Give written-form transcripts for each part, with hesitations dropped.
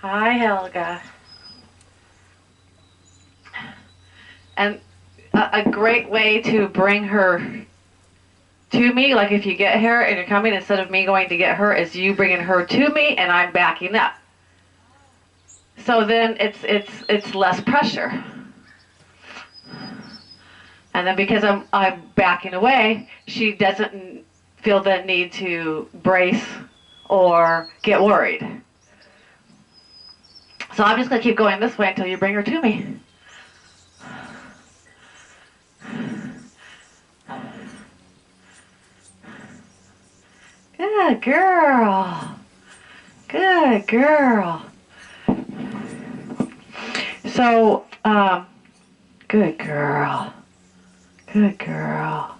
Hi, Helga. And a great way to bring her to me, like if you get her and you're coming, instead of me going to get her, is you bringing her to me and I'm backing up. So then it's less pressure. And then because I'm backing away, she doesn't feel the need to brace or get worried. So I'm just going to keep going this way until you bring her to me. Good girl. Good girl. So, good girl. Good girl.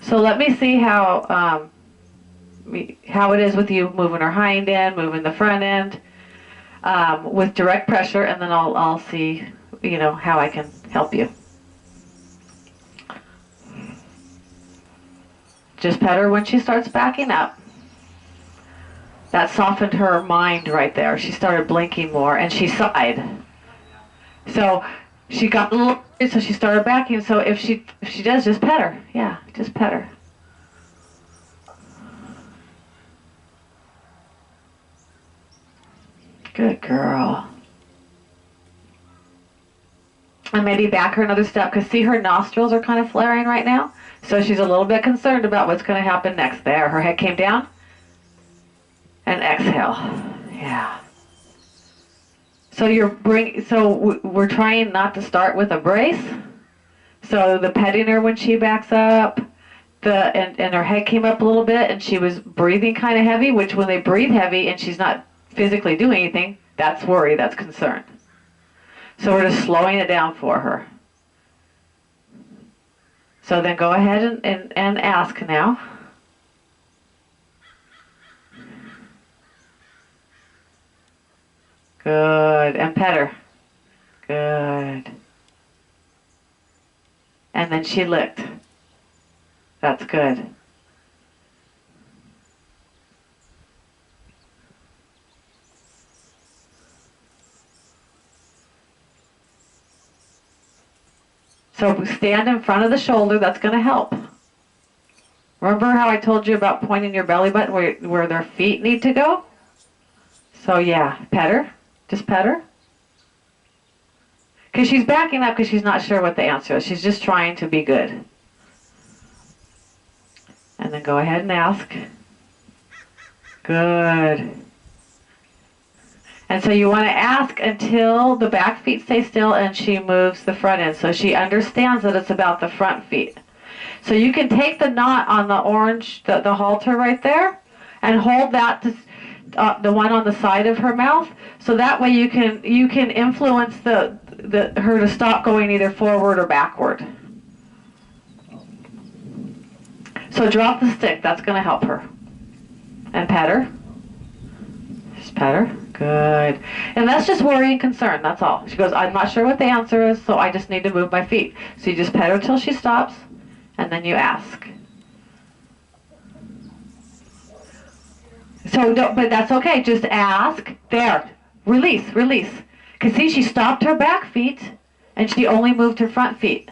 So let me see how it is with you moving her hind end, moving the front end, with direct pressure, and then I'll see, how I can help you. Just pet her when she starts backing up. That softened her mind right there. She started blinking more, and she sighed. So she got a little, so she started backing. So if she does, just pet her. Yeah, just pet her. Good girl. And maybe back her another step, because see, her nostrils are kind of flaring right now. So she's a little bit concerned about what's going to happen next. There, her head came down. And exhale. Yeah. So we're trying not to start with a brace. So the petting her when she backs up, and her head came up a little bit, and she was breathing kind of heavy, which when they breathe heavy and she's not physically doing anything, that's worry, that's concern. So we're just slowing it down for her. So then go ahead and ask now. Good. And pet her. Good. And then she licked. That's good. So stand in front of the shoulder. That's going to help. Remember how I told you about pointing your belly button where their feet need to go? So yeah, pet her. Just pet her. Because she's backing up because she's not sure what the answer is. She's just trying to be good. And then go ahead and ask. Good. And so you want to ask until the back feet stay still and she moves the front end. So she understands that it's about the front feet. So you can take the knot on the orange, the halter right there, and hold that to, the one on the side of her mouth. So that way you can influence her to stop going either forward or backward. So drop the stick. That's going to help her. And pet her. Just pet her. Good. And that's just worry and concern. That's all. She goes, I'm not sure what the answer is, so I just need to move my feet. So you just pet her till she stops, and then you ask. So, but that's okay. Just ask. There. Release. Release. Because see, she stopped her back feet, and she only moved her front feet.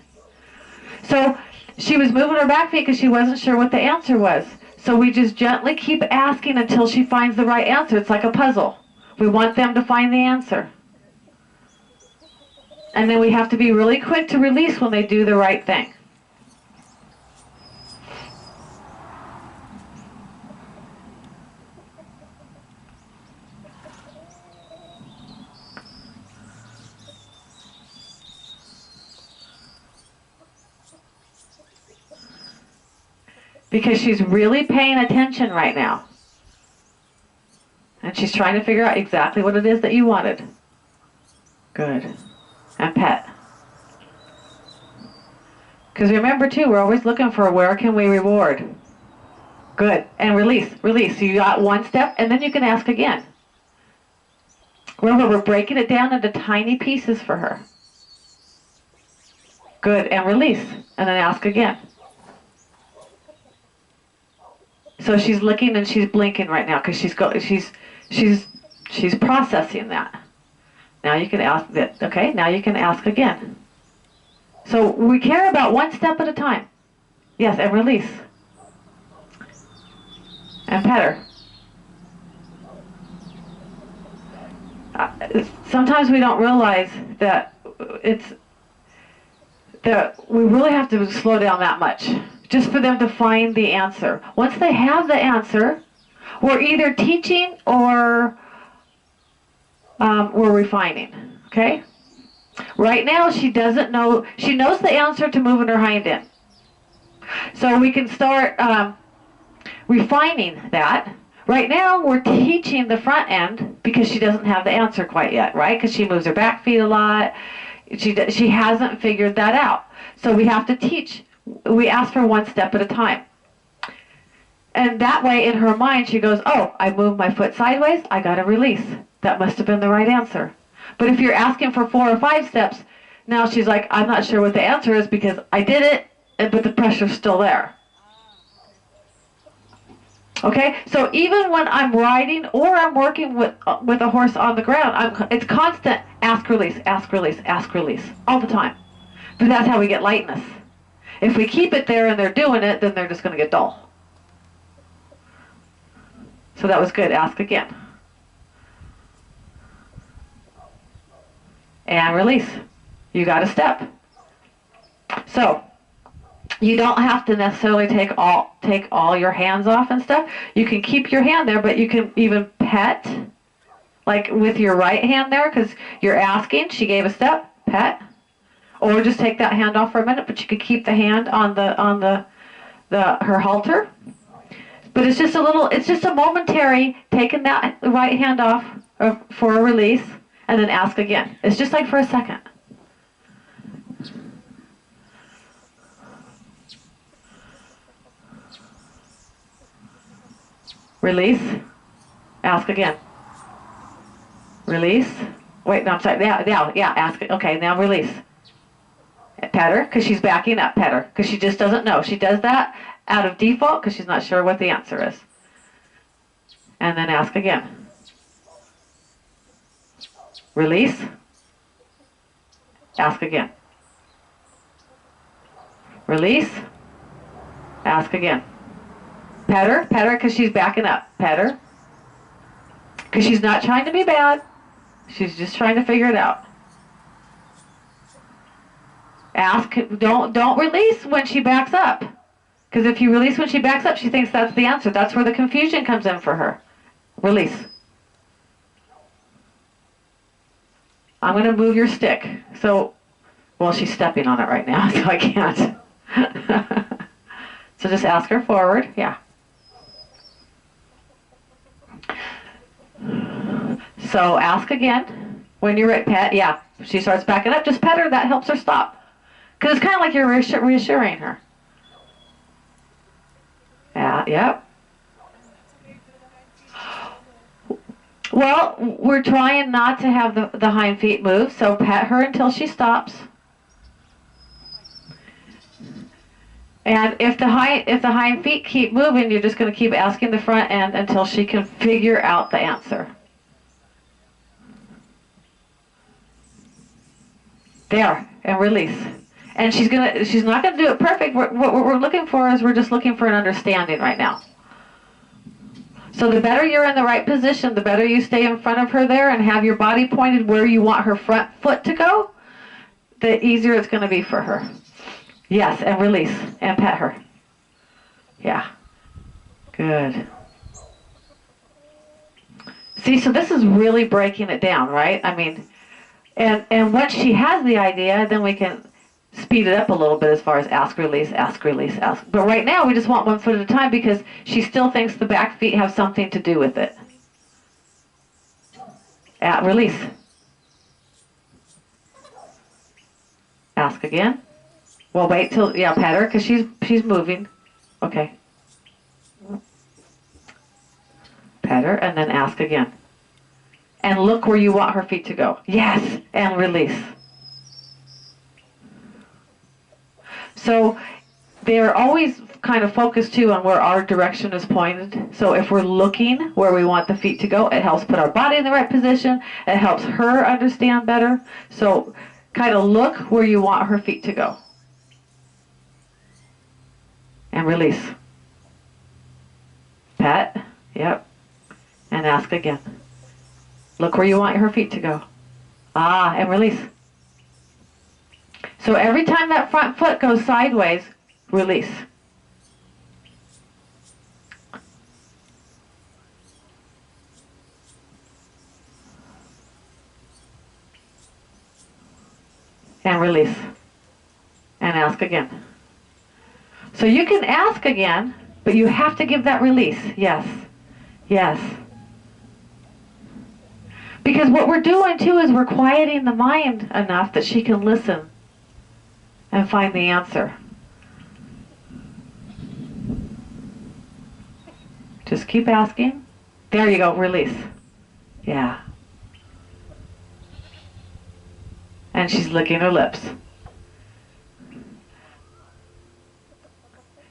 So she was moving her back feet because she wasn't sure what the answer was. So we just gently keep asking until she finds the right answer. It's like a puzzle. We want them to find the answer. And then we have to be really quick to release when they do the right thing. Because she's really paying attention right now. And she's trying to figure out exactly what it is that you wanted. Good. And pet. Because remember too, we're always looking for where can we reward. Good. And release. Release. So you got one step, and then you can ask again. Remember, we're breaking it down into tiny pieces for her. Good. And release. And then ask again. So she's looking and she's blinking right now because she's She's processing that. Now you can ask that. Okay, now you can ask again. So we care about one step at a time. Yes, and release. And pet her. Sometimes we don't realize that we really have to slow down that much just for them to find the answer. Once they have the answer, we're either teaching or we're refining. Okay? Right now, she doesn't know. She knows the answer to moving her hind end. So we can start refining that. Right now, we're teaching the front end because she doesn't have the answer quite yet, right? Because she moves her back feet a lot. She hasn't figured that out. So we have to teach. We ask for one step at a time. And that way, in her mind, she goes, oh, I moved my foot sideways. I got to release. That must have been the right answer. But if you're asking for 4 or 5 steps, now she's like, I'm not sure what the answer is because I did it, but the pressure's still there. Okay, so even when I'm riding or I'm working with a horse on the ground, it's constant ask, release, ask, release, ask, release, all the time. But that's how we get lightness. If we keep it there and they're doing it, then they're just going to get dull. So that was good. Ask again. And release. You got a step. So you don't have to necessarily take all your hands off and stuff. You can keep your hand there, but you can even pet, like with your right hand there, because you're asking. She gave a step. Pet, or just take that hand off for a minute. But you could keep the hand on her halter. But it's just a momentary taking that right hand off for a release, and then ask again. It's just like for a second. Release. Ask again. Release. Wait, no, I'm sorry. Yeah, ask it. Okay, now release. Pet her, because she's backing up. Pet her, because she just doesn't know. She does that out of default because she's not sure what the answer is. And then ask again. Release. Ask again. Release. Ask again. Pet her because she's backing up. Pet her. Because she's not trying to be bad. She's just trying to figure it out. Ask, don't release when she backs up. Because if you release when she backs up, she thinks that's the answer. That's where the confusion comes in for her. Release. I'm going to move your stick. So, well, she's stepping on it right now, so I can't. So just ask her forward. Yeah. So ask again. When you're at pet, yeah, she starts backing up, just pet her. That helps her stop. Because it's kind of like you're reassuring her. Yeah, yep. Well, we're trying not to have the hind feet move, so pet her until she stops. And if the hind feet keep moving, you're just going to keep asking the front end until she can figure out the answer. There, and release. And she's not gonna do it perfect. What we're looking for is we're just looking for an understanding right now. So the better you're in the right position, the better you stay in front of her there and have your body pointed where you want her front foot to go, the easier it's going to be for her. Yes, and release and pet her. Yeah. Good. See, so this is really breaking it down, right? I mean, and once she has the idea, then we can speed it up a little bit as far as ask, release, ask, release, ask. But right now, we just want one foot at a time because she still thinks the back feet have something to do with it. Release. Ask again. Well, wait till, yeah, pet her because she's moving. Okay. Pet her and then ask again. And look where you want her feet to go. Yes, and release. So they're always kind of focus too on where our direction is pointed. So if we're looking where we want the feet to go, it helps put our body in the right position. It helps her understand better. So kind of look where you want her feet to go. And release. Pat. Yep. And ask again. Look where you want her feet to go. Ah, and release. So every time that front foot goes sideways, release. And release. And ask again. So you can ask again, but you have to give that release. Yes. Yes. Because what we're doing too is we're quieting the mind enough that she can listen and find the answer. Just keep asking. There you go, release. Yeah. And she's licking her lips.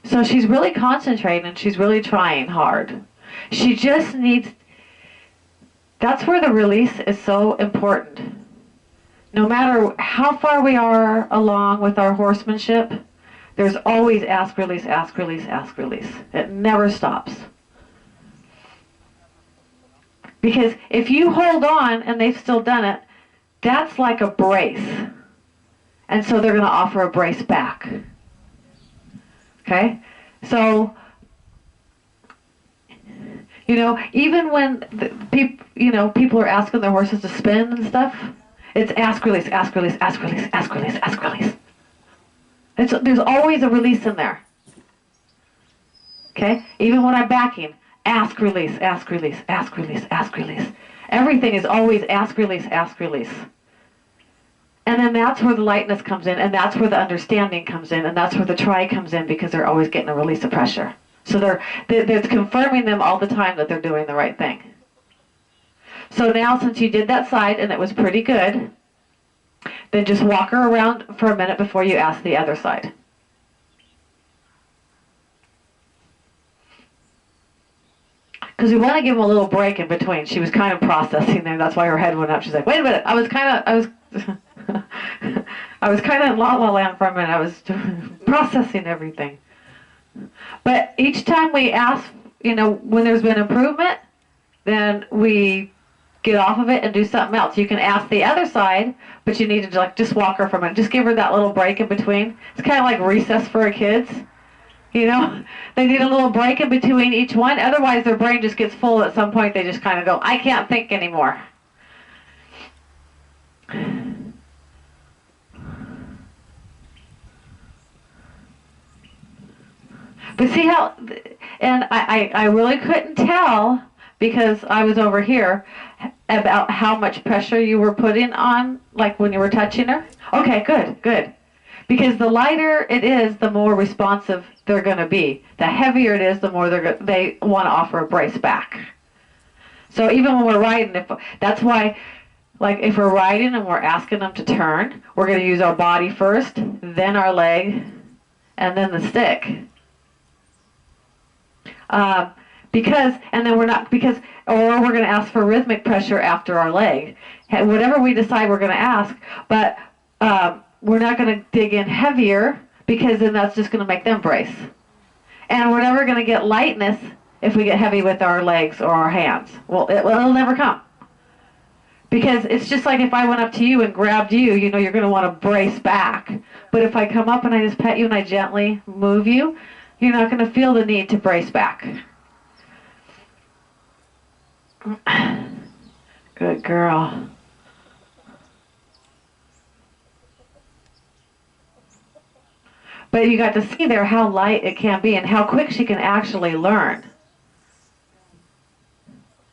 So she's really concentrating and she's really trying hard. She just needs, that's where the release is so important. No matter how far we are along with our horsemanship, there's always ask, release, ask, release, ask, release. It never stops. Because if you hold on and they've still done it, that's like a brace. And so they're going to offer a brace back. Okay? So, you know, even when people are asking their horses to spin and stuff, it's ask, release, ask, release, ask, release, ask, release, ask, release. There's always a release in there. Okay? Even when I'm backing, ask, release, ask, release, ask, release, ask, release. Everything is always ask, release, ask, release. And then that's where the lightness comes in, and that's where the understanding comes in, and that's where the try comes in, because they're always getting a release of pressure. So they're confirming them all the time that they're doing the right thing. So now, since you did that side and it was pretty good, then just walk her around for a minute before you ask the other side. Because we want to give them a little break in between. She was kind of processing there. That's why her head went up. She's like, wait a minute. I was kind of in La La Land for a minute. I was processing everything. But each time we ask, when there's been improvement, then we get off of it and do something else. You can ask the other side, but you need to just walk her for a minute. Just give her that little break in between. It's kind of like recess for kids. They need a little break in between each one. Otherwise, their brain just gets full. At some point, they just kind of go, I can't think anymore. But see how, and I really couldn't tell, because I was over here, about how much pressure you were putting on, like when you were touching her. Okay, good. Because the lighter it is, the more responsive they're going to be. The heavier it is, the more they want to offer a brace back. So even when we're riding, that's why, like if we're riding and we're asking them to turn, we're going to use our body first, then our leg, and then the stick. Or we're going to ask for rhythmic pressure after our leg. Whatever we decide we're going to ask, but we're not going to dig in heavier, because then that's just going to make them brace. And we're never going to get lightness if we get heavy with our legs or our hands. Well, it'll never come. Because it's just like if I went up to you and grabbed you, you're going to want to brace back. But if I come up and I just pet you and I gently move you, you're not going to feel the need to brace back. Good girl. But you got to see there how light it can be and how quick she can actually learn.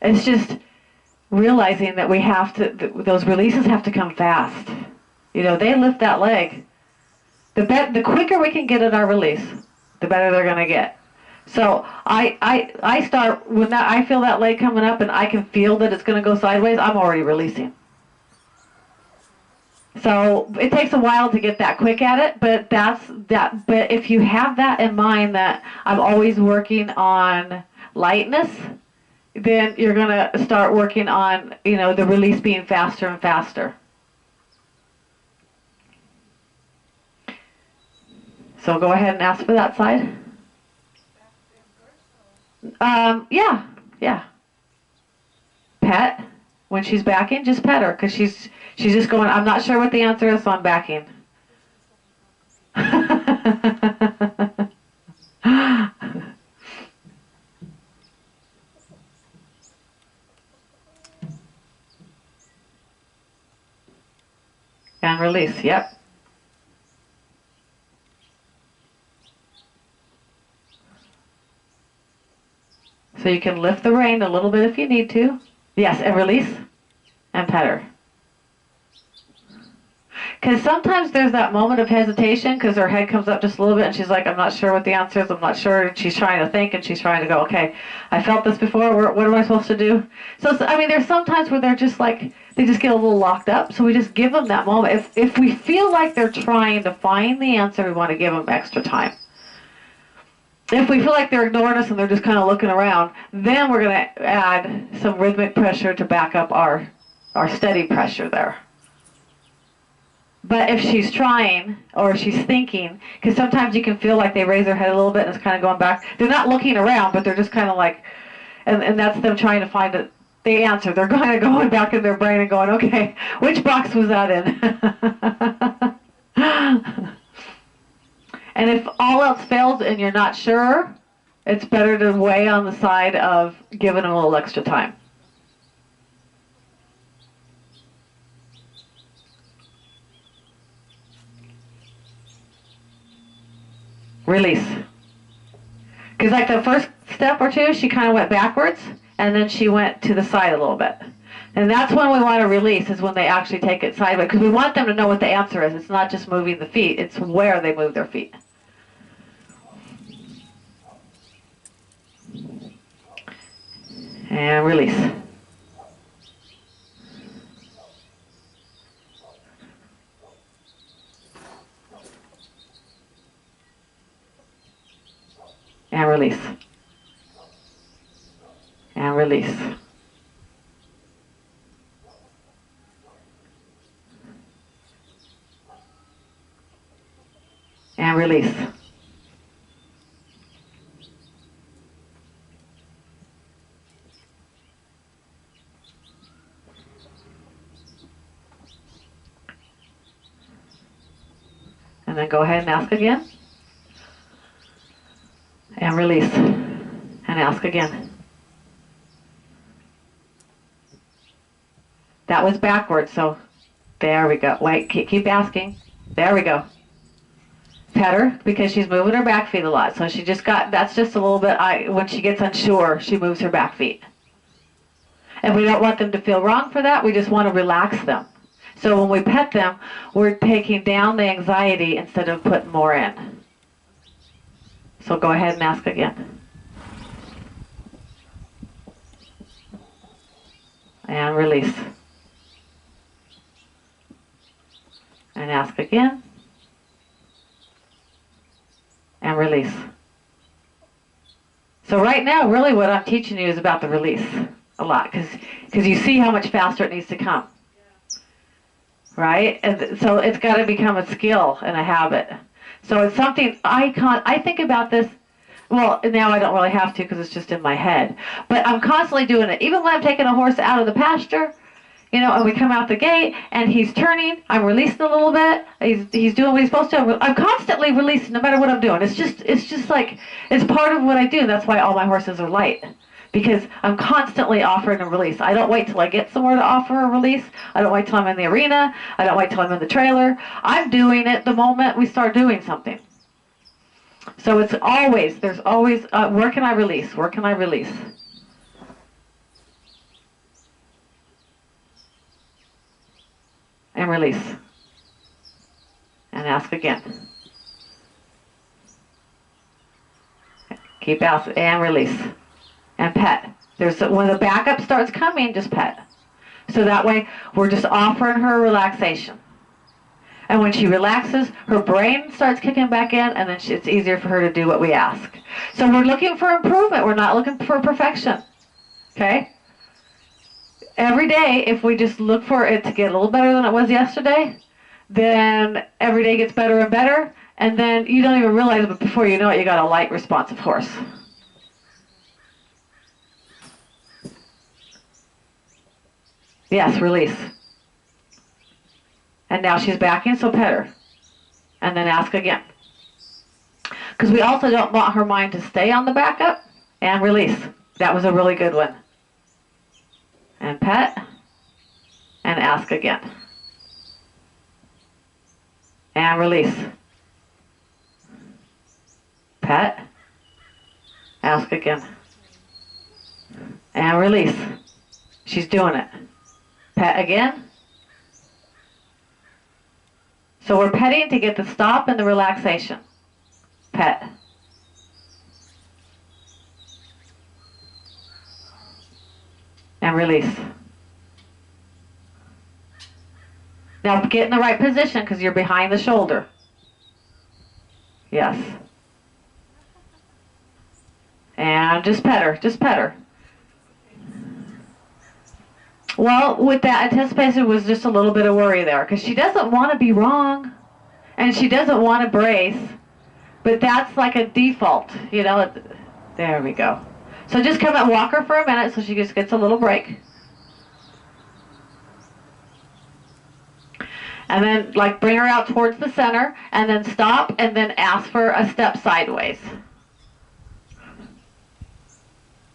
It's just realizing that we have to, those releases have to come fast. They lift that leg. The quicker we can get at our release, the better they're going to get. So I start, when I feel that leg coming up and I can feel that it's going to go sideways, I'm already releasing. So it takes a while to get that quick at it, but but if you have that in mind, that I'm always working on lightness, then you're going to start working on, the release being faster and faster. So go ahead and ask for that side. Yeah, yeah. Pet. When she's backing, just pet her, because she's just going, I'm not sure what the answer is, so I'm backing. And release, yep. So you can lift the rein a little bit if you need to. Yes, and release and pet her. Because sometimes there's that moment of hesitation because her head comes up just a little bit and she's like, I'm not sure what the answer is, I'm not sure. And she's trying to think and she's trying to go, okay, I felt this before, what am I supposed to do? So, I mean, there's sometimes where they're just like, they just get a little locked up. So we just give them that moment. If we feel like they're trying to find the answer, we want to give them extra time. If we feel like they're ignoring us and they're just kind of looking around, then we're going to add some rhythmic pressure to back up our steady pressure there. But if she's trying or she's thinking, because sometimes you can feel like they raise their head a little bit and it's kind of going back. They're not looking around, but they're just kind of like, and that's them trying to find the answer. They're kind of going back in their brain and going, okay, which box was that in? And if all else fails and you're not sure, it's better to weigh on the side of giving them a little extra time. Release. Because like the first step or two, she kind of went backwards, and then she went to the side a little bit. And that's when we want to release, is when they actually take it sideways, because we want them to know what the answer is. It's not just moving the feet, it's where they move their feet. And release. And release. And release. And release. And then go ahead and ask again. And release. And ask again. That was backwards, so there we go. Wait, keep asking. There we go. Pet her, because she's moving her back feet a lot. So she just got, that's just a little bit, when she gets unsure, she moves her back feet. And we don't want them to feel wrong for that. We just want to relax them. So when we pet them, we're taking down the anxiety instead of putting more in. So go ahead and ask again. And release. And ask again. And release. So right now, really what I'm teaching you is about the release a lot, because you see how much faster it needs to come. Right? And so it's got to become a skill and a habit. So it's something I think about this. Well, now I don't really have to because it's just in my head. But I'm constantly doing it. Even when I'm taking a horse out of the pasture, and we come out the gate and he's turning, I'm releasing a little bit. He's doing what he's supposed to. I'm constantly releasing no matter what I'm doing. It's just like, it's part of what I do. That's why all my horses are light. Because I'm constantly offering a release. I don't wait till I get somewhere to offer a release. I don't wait till I'm in the arena. I don't wait till I'm in the trailer. I'm doing it the moment we start doing something. So there's always, where can I release? Where can I release? And release. And ask again. Keep asking and release. And pet. When the backup starts coming, just pet. So that way, we're just offering her relaxation. And when she relaxes, her brain starts kicking back in, and then it's easier for her to do what we ask. So we're looking for improvement. We're not looking for perfection. Okay? Every day, if we just look for it to get a little better than it was yesterday, then every day gets better and better, and then you don't even realize it, but before you know it, you got a light, responsive horse. Yes, release. And now she's backing, so pet her. And then ask again. Because we also don't want her mind to stay on the backup. And release. That was a really good one. And pet. And ask again. And release. Pet. Ask again. And release. She's doing it. Pet again. So we're petting to get the stop and the relaxation. Pet. And release. Now get in the right position because you're behind the shoulder. Yes. And just pet her. Just pet her. Well, with that, anticipation was just a little bit of worry there because she doesn't want to be wrong and she doesn't want to brace, but that's like a default, you know. There we go. So just come and walk her for a minute so she just gets a little break. And then like bring her out towards the center and then stop and then ask for a step sideways.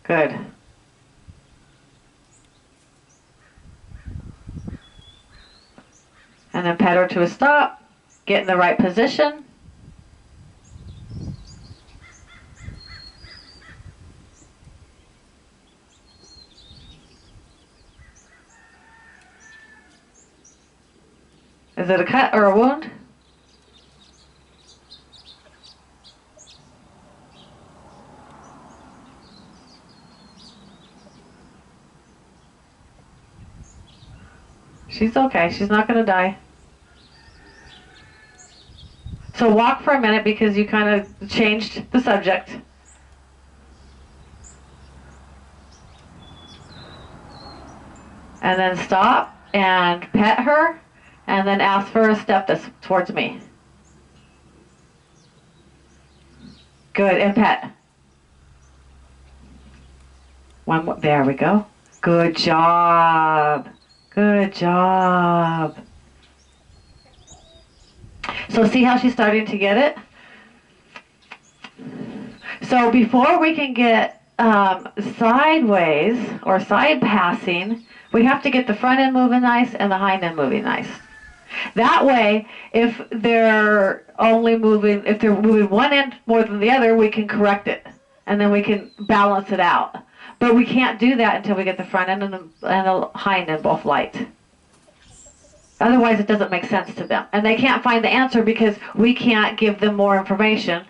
Good. And then pet her to a stop. Get in the right position. Is it a cut or a wound? She's okay. She's not going to die. So walk for a minute because you kind of changed the subject. And then stop and pet her and then ask for a step towards me. Good, and pet. One more. There we go. Good job. Good job. So see how she's starting to get it? So before we can get sideways or side passing, we have to get the front end moving nice and the hind end moving nice. That way, if they're moving one end more than the other, we can correct it. And then we can balance it out. But we can't do that until we get the front end and the hind end both light. Otherwise, it doesn't make sense to them. And they can't find the answer because we can't give them more information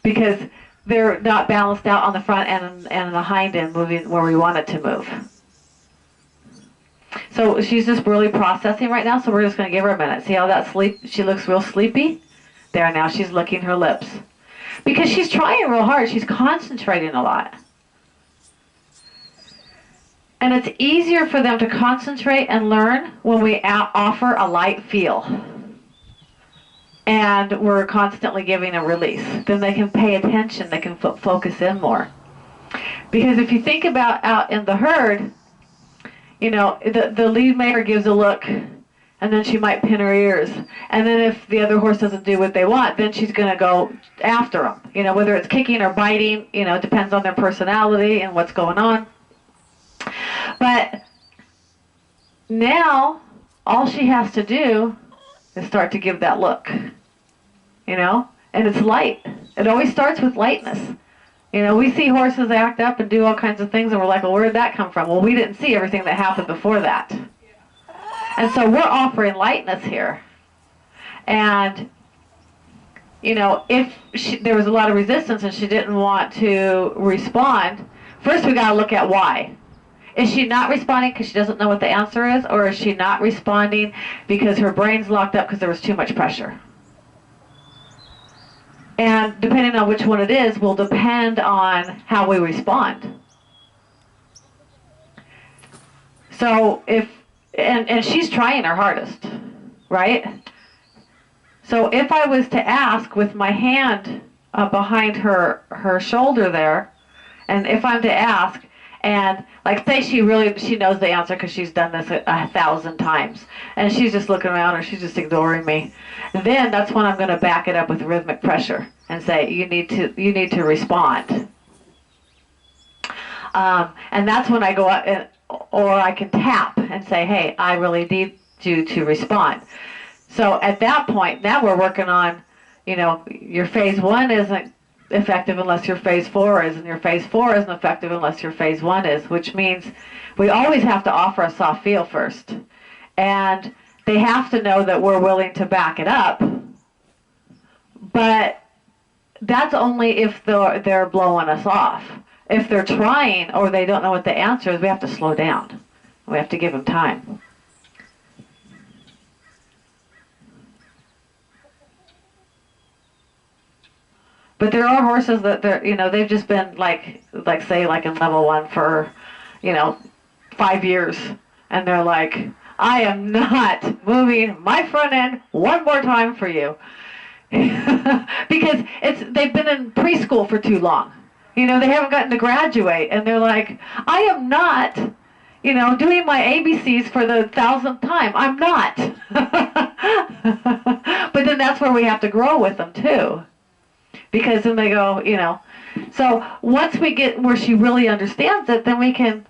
because they're not balanced out on the front end and the hind end moving where we want it to move. So she's just really processing right now, so we're just going to give her a minute. See how she looks real sleepy? There, now she's licking her lips. Because she's trying real hard. She's concentrating a lot. And it's easier for them to concentrate and learn when we offer a light feel. And we're constantly giving a release. Then they can pay attention. They can focus in more. Because if you think about out in the herd, you know, the lead mare gives a look, and then she might pin her ears. And then if the other horse doesn't do what they want, then she's going to go after them. You know, whether it's kicking or biting, you know, it depends on their personality and what's going on. But now, all she has to do is start to give that look, you know, and it's light. It always starts with lightness. You know, we see horses act up and do all kinds of things, and we're like, well, where did that come from? Well, we didn't see everything that happened before that. And so we're offering lightness here. And, you know, if there was a lot of resistance and she didn't want to respond, first we got to look at why. Is she not responding because she doesn't know what the answer is, or is she not responding because her brain's locked up because there was too much pressure? And depending on which one it is will depend on how we respond. So and she's trying her hardest, right? So if I was to ask with my hand behind her shoulder there, and if I'm to ask, and like say she knows the answer because she's done this a 1,000 times, and she's just looking around or she's just ignoring me, then that's when I'm going to back it up with rhythmic pressure and say you need to respond. And that's when I go up, or I can tap and say, hey, I really need you to respond. So at that point, now we're working on, your phase 1 isn't effective unless your phase 4 is, and your phase 4 isn't effective unless your phase 1 is, which means we always have to offer a soft feel first. And they have to know that we're willing to back it up, but that's only if they're blowing us off. If they're trying or they don't know what the answer is, we have to slow down. We have to give them time. But there are horses that they've just been like say in level 1 for 5 years, and they're like, I am not moving my front end one more time for you. Because they've been in preschool for too long. They haven't gotten to graduate, and they're like, I am not, doing my ABCs for the 1,000th time. I'm not. But then that's where we have to grow with them too. Because then they go, So once we get where she really understands it, then we can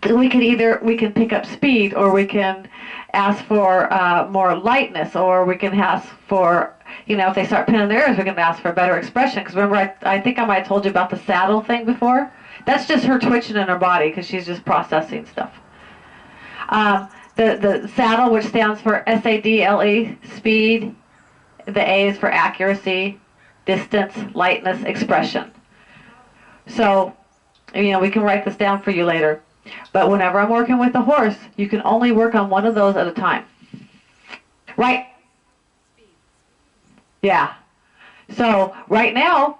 pick up speed, or we can ask for more lightness, or we can ask for, if they start pinning their ears, we can ask for better expression. Because remember, I think I might have told you about the saddle thing before. That's just her twitching in her body because she's just processing stuff. The saddle, which stands for SADLE, speed. The A is for accuracy, distance, lightness, expression. So, we can write this down for you later. But whenever I'm working with a horse, you can only work on one of those at a time. Right? Yeah. So, right now,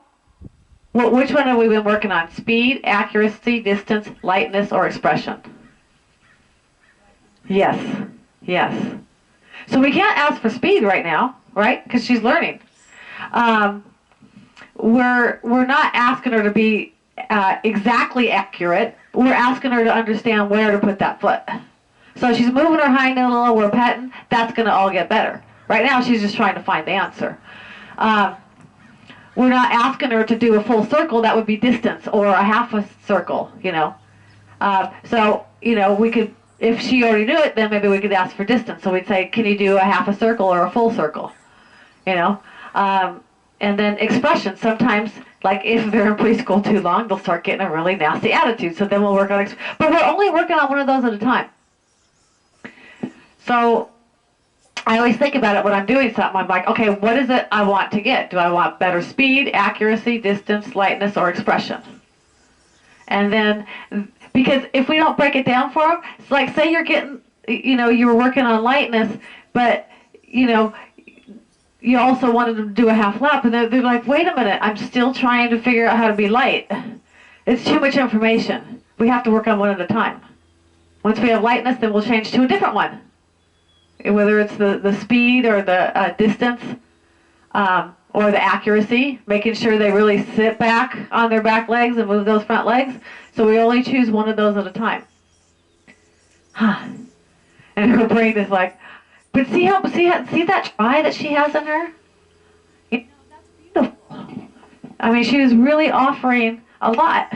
which one have we been working on? Speed, accuracy, distance, lightness, or expression? Yes. Yes. So we can't ask for speed right now, right? Because she's learning. We're not asking her to be exactly accurate. We're asking her to understand where to put that foot. So she's moving her hind end a little, we're petting, that's going to all get better. Right now she's just trying to find the answer. We're not asking her to do a full circle, that would be distance, or a half a circle, So, we could, if she already knew it, then maybe we could ask for distance. So we'd say, can you do a half a circle or a full circle? And then expression. Sometimes, like if they're in preschool too long, they'll start getting a really nasty attitude. So then we'll work on but we're only working on one of those at a time. So I always think about it when I'm doing something. I'm like, okay, what is it I want to get? Do I want better speed, accuracy, distance, lightness, or expression? And then, because if we don't break it down for them, it's like, say you're getting, you were working on lightness, but, you also wanted them to do a half lap, and they're like, wait a minute, I'm still trying to figure out how to be light. It's too much information. We have to work on one at a time. Once we have lightness, then we'll change to a different one. Whether it's the speed or the distance or the accuracy, making sure they really sit back on their back legs and move those front legs. So we only choose one of those at a time. And her brain is like, but see that try that she has in her? That's beautiful. I mean, she was really offering a lot.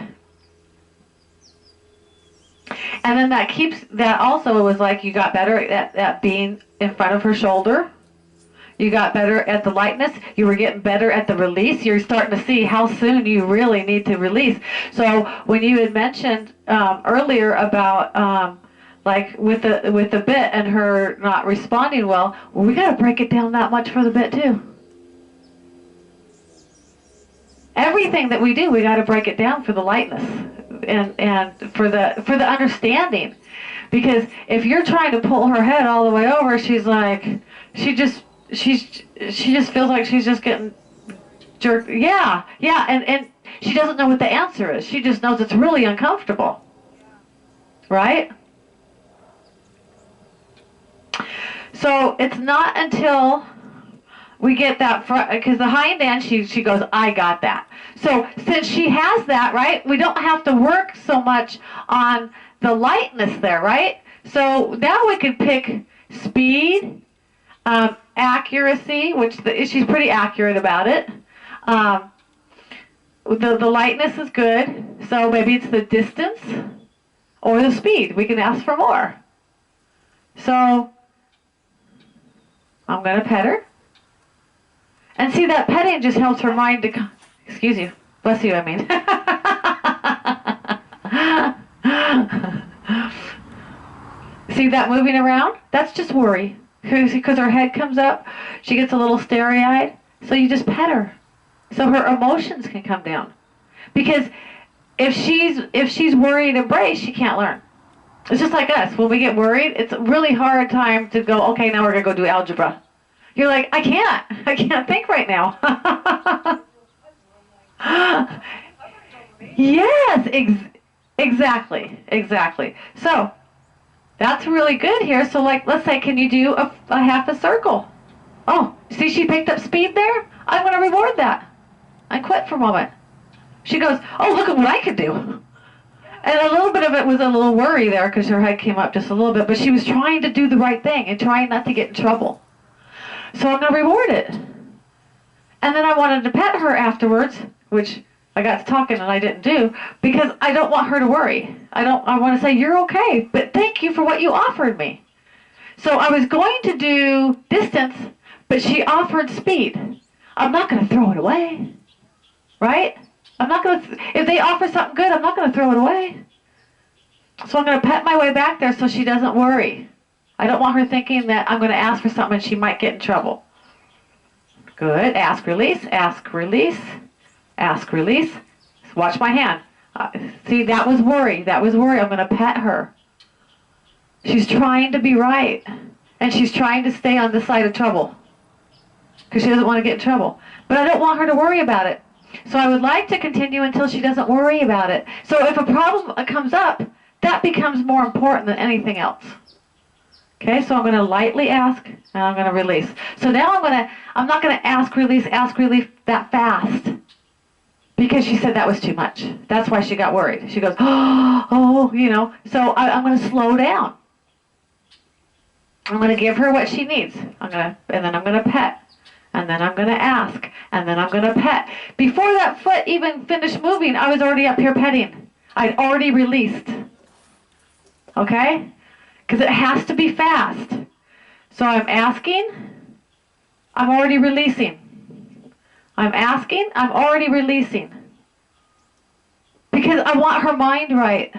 And then that also was like, you got better at being in front of her shoulder. You got better at the lightness. You were getting better at the release. You're starting to see how soon you really need to release. So when you had mentioned earlier about like with the bit and her not responding well, we got to break it down that much for the bit too. Everything that we do, we got to break it down for the lightness. and for the understanding. Because if you're trying to pull her head all the way over, she's like, she just feels like she's just getting jerked. Yeah, and she doesn't know what the answer is. She just knows it's really uncomfortable. Right? So it's not until we get that front, because the hind end, she goes, I got that. So since she has that, right, we don't have to work so much on the lightness there, right? So now we can pick speed, accuracy, which she's pretty accurate about it. The lightness is good, so maybe it's the distance or the speed. We can ask for more. So I'm going to pet her. And see, that petting just helps her mind to... Excuse you. Bless you, I mean. See that moving around? That's just worry. Because her head comes up, she gets a little starry-eyed. So you just pet her. So her emotions can come down. Because if she's worried and braced, she can't learn. It's just like us. When we get worried, it's a really hard time to go, okay, now we're going to go do algebra. You're like, I can't think right now. Yes, exactly. So, that's really good here. So, like, let's say, can you do a half a circle? Oh, see she picked up speed there? I'm going to reward that. I quit for a moment. She goes, oh, look at what I could do. And a little bit of it was a little worry there because her head came up just a little bit, but she was trying to do the right thing and trying not to get in trouble. So I'm going to reward it. And then I wanted to pet her afterwards, which I got to talking and I didn't do, because I don't want her to worry. I want to say, you're okay, but thank you for what you offered me. So I was going to do distance, but she offered speed. I'm not going to throw it away, right? I'm not going to, if they offer something good, I'm not going to throw it away. So I'm going to pet my way back there so she doesn't worry. I don't want her thinking that I'm going to ask for something and she might get in trouble. Good. Ask, release, ask, release, ask, release. Watch my hand. See, that was worry. That was worry. I'm going to pet her. She's trying to be right. And she's trying to stay on this side of trouble. Because she doesn't want to get in trouble. But I don't want her to worry about it. So I would like to continue until she doesn't worry about it. So if a problem comes up, that becomes more important than anything else. Okay, so I'm going to lightly ask, and I'm going to release. So now I'm not going to ask, release that fast. Because she said that was too much. That's why she got worried. She goes, oh, you know. So I'm going to slow down. I'm going to give her what she needs. And then I'm going to pet. And then I'm going to ask. And then I'm going to pet. Before that foot even finished moving, I was already up here petting. I'd already released. Okay? Because it has to be fast. So I'm asking, I'm already releasing. I'm asking, I'm already releasing. Because I want her mind right.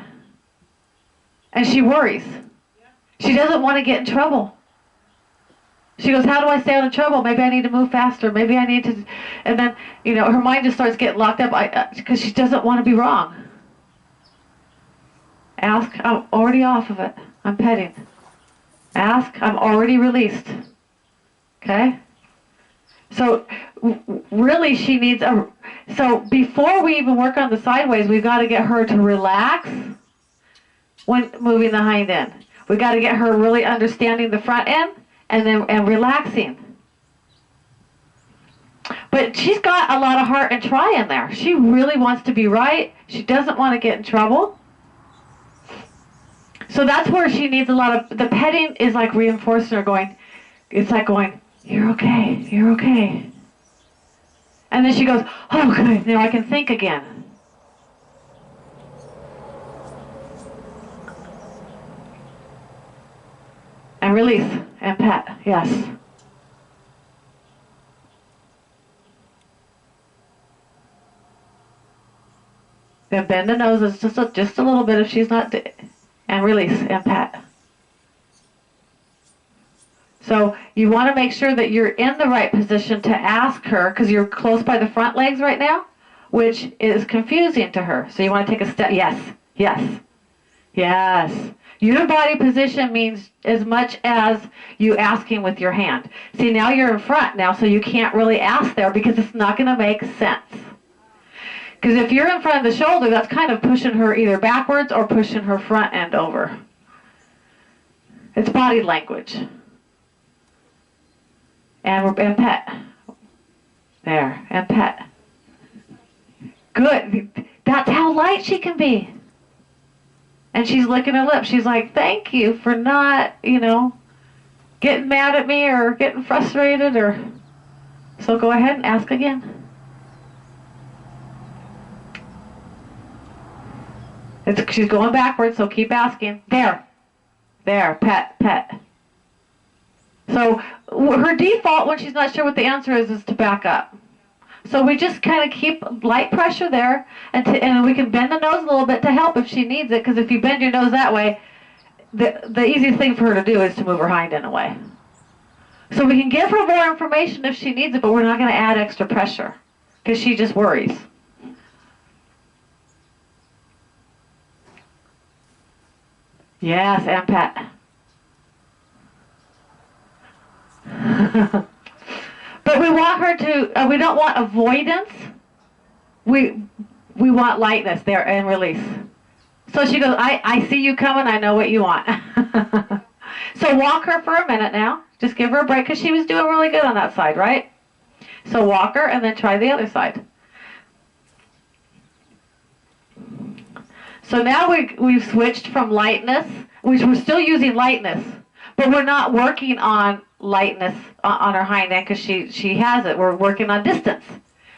And she worries. She doesn't want to get in trouble. She goes, how do I stay out of trouble? Maybe I need to move faster. Maybe I need to... And then, you know, her mind just starts getting locked up because she doesn't want to be wrong. Ask, I'm already off of it. I'm petting. Ask, I'm already released. Okay? So, really she needs a... So, before we even work on the sideways, we've got to get her to relax when moving the hind end. We've got to get her really understanding the front end and relaxing. But she's got a lot of heart and try in there. She really wants to be right. She doesn't want to get in trouble. So that's where she needs a lot of... The petting is like reinforcing her going... It's like going, you're okay, you're okay. And then she goes, oh good, now I can think again. And release and pet, yes. Then bend the noses just a little bit if she's not... And release and pet. So you want to make sure that you're in the right position to ask her, because you're close by the front legs right now. which is confusing to her. So you want to take a step. Yes, yes, yes. Your body position means as much as you asking with your hand. See, now you're in front now, so you can't really ask there because it's not going to make sense. Because if you're in front of the shoulder, that's kind of pushing her either backwards or pushing her front end over. It's body language. And pet. There, and pet. Good. That's how light she can be. And she's licking her lips. She's like, thank you for not, getting mad at me or getting frustrated. So go ahead and ask again. She's going backwards, so keep asking. There, pet. So her default when she's not sure what the answer is to back up. So we just kind of keep light pressure there, and we can bend the nose a little bit to help if she needs it, because if you bend your nose that way, the easiest thing for her to do is to move her hind end away. So we can give her more information if she needs it, but we're not going to add extra pressure, because she just worries. Yes, and pet. But we want her to, we don't want avoidance. We want lightness there and release. So she goes, I see you coming, I know what you want. So walk her for a minute now. Just give her a break because she was doing really good on that side, right? So walk her and then try the other side. So now we've switched from lightness, which we're still using lightness, but we're not working on lightness on her hind end because she has it. We're working on distance.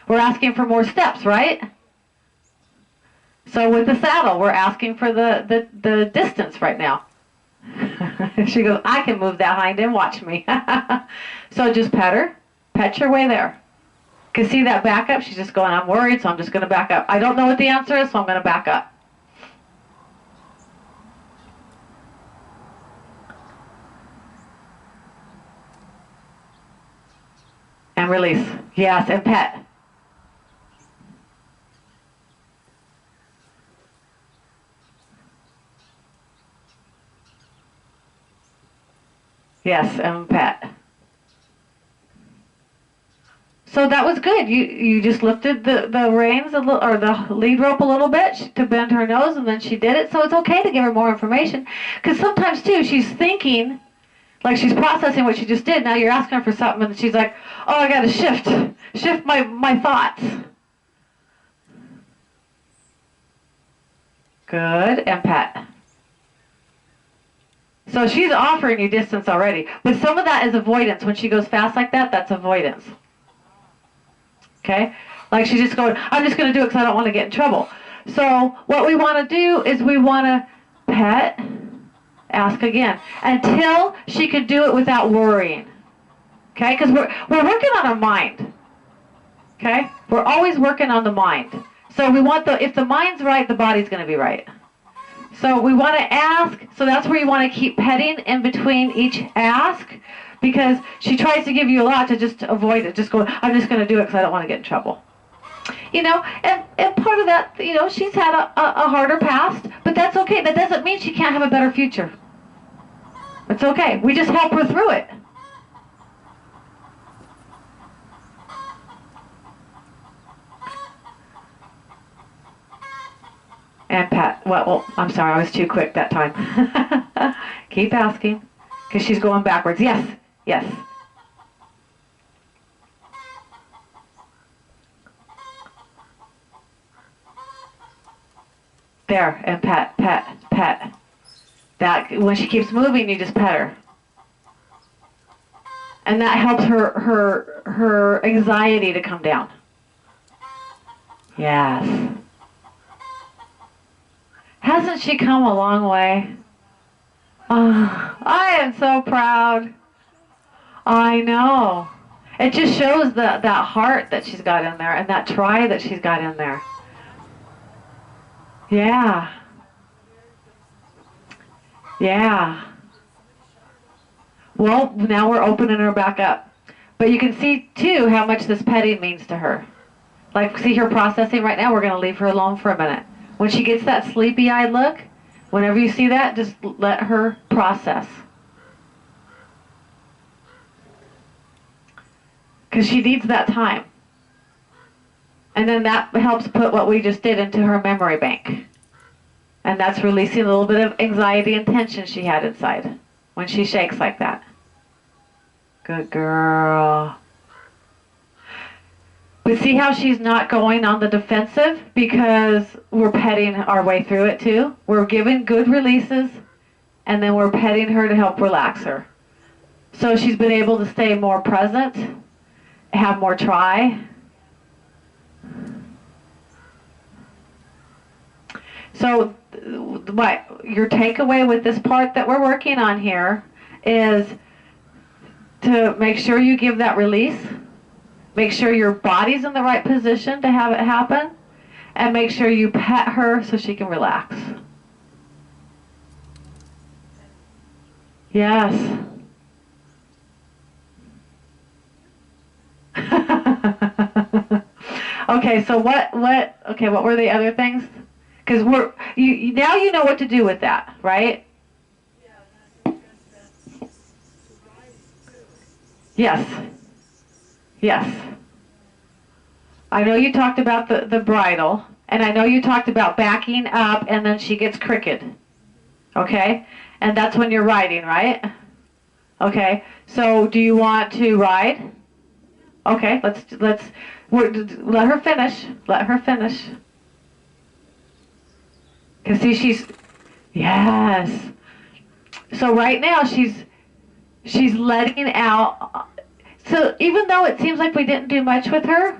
We're asking for more steps, right? So with the saddle, we're asking for the distance right now. She goes, I can move that hind end, watch me. So just pet your way there. Because see that back up? She's just going, I'm worried, so I'm just going to back up. I don't know what the answer is, so I'm going to back up. And release. Yes, and pet. Yes, and pet. So that was good. You just lifted the reins a little, or the lead rope a little bit to bend her nose, and then she did it. So it's okay to give her more information, because sometimes too she's thinking, like she's processing what she just did. Now you're asking her for something, and she's like, "Oh, I got to shift my thoughts." Good, and pet. So she's offering you distance already, but some of that is avoidance. When she goes fast like that, that's avoidance. Okay? Like she's just going, I'm just going to do it because I don't want to get in trouble. So what we want to do is we want to pet, ask again, until she can do it without worrying. Okay? Because we're working on our mind. Okay? We're always working on the mind. So we want if the mind's right, the body's going to be right. So we want to ask, so that's where you want to keep petting in between each ask, because she tries to give you a lot to just avoid it, just going, I'm just going to do it because I don't want to get in trouble. And part of that, she's had a harder past, but that's okay. That doesn't mean she can't have a better future. It's okay. We just help her through it. And Pat, well, I'm sorry, I was too quick that time. Keep asking, because she's going backwards. Yes, yes. There, and pet. That, when she keeps moving, you just pet her. And that helps her anxiety to come down. Yes. Hasn't she come a long way? Oh, I am so proud. I know. It just shows that heart that she's got in there and that try that she's got in there. Yeah. Yeah. Well, now we're opening her back up. But you can see, too, how much this petting means to her. Like, see her processing right now? We're going to leave her alone for a minute. When she gets that sleepy-eyed look, whenever you see that, just let her process. Because she needs that time. And then that helps put what we just did into her memory bank. And that's releasing a little bit of anxiety and tension she had inside when she shakes like that. Good girl. But see how she's not going on the defensive because we're petting our way through it too? We're giving good releases and then we're petting her to help relax her. So she's been able to stay more present, have more try. So what your takeaway with this part that we're working on here is to make sure you give that release. Make sure your body's in the right position to have it happen. And make sure you pet her so she can relax. Yes. Okay, so what were the other things? Because now you know what to do with that, right? Yes. Yes. I know you talked about the bridle, and I know you talked about backing up, and then she gets crooked. Okay? And that's when you're riding, right? Okay. So do you want to ride? Okay, let her finish. Let her finish. Because see, yes. So right now she's letting out. So even though it seems like we didn't do much with her,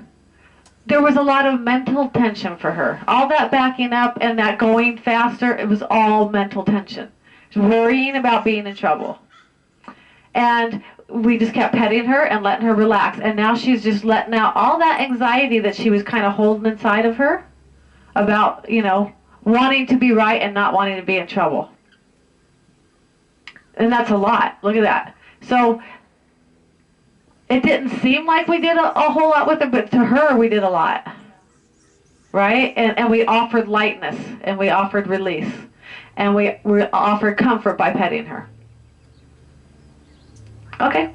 there was a lot of mental tension for her. All that backing up and that going faster, it was all mental tension. Worrying about being in trouble. And we just kept petting her and letting her relax. And now she's just letting out all that anxiety that she was kind of holding inside of her about, wanting to be right and not wanting to be in trouble. And that's a lot. Look at that. So it didn't seem like we did a whole lot with her, but to her we did a lot. Right? And we offered lightness, and we offered release, and we offered comfort by petting her. Okay.